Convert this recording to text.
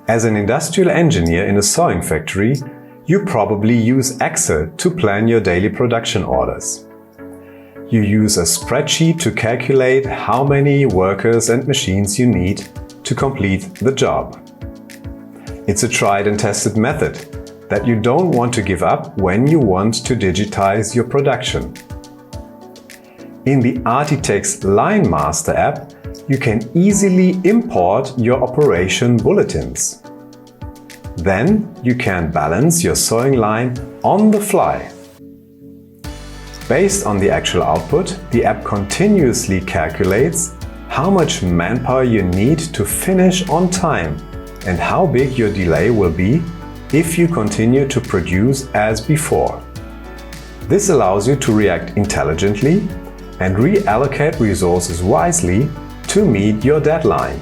As an industrial engineer in a sewing factory, you probably use Excel to plan your daily production orders. You use a spreadsheet to calculate how many workers and machines you need to complete the job. It's a tried and tested method that you don't want to give up when you want to digitize your production. In the Architect's Line Master app, you can easily import your operation bulletins. Then you can balance your sewing line on the fly. Based on the actual output, the app continuously calculates how much manpower you need to finish on time and how big your delay will be if you continue to produce as before. This allows you to react intelligently and reallocate resources wisely to meet your deadline.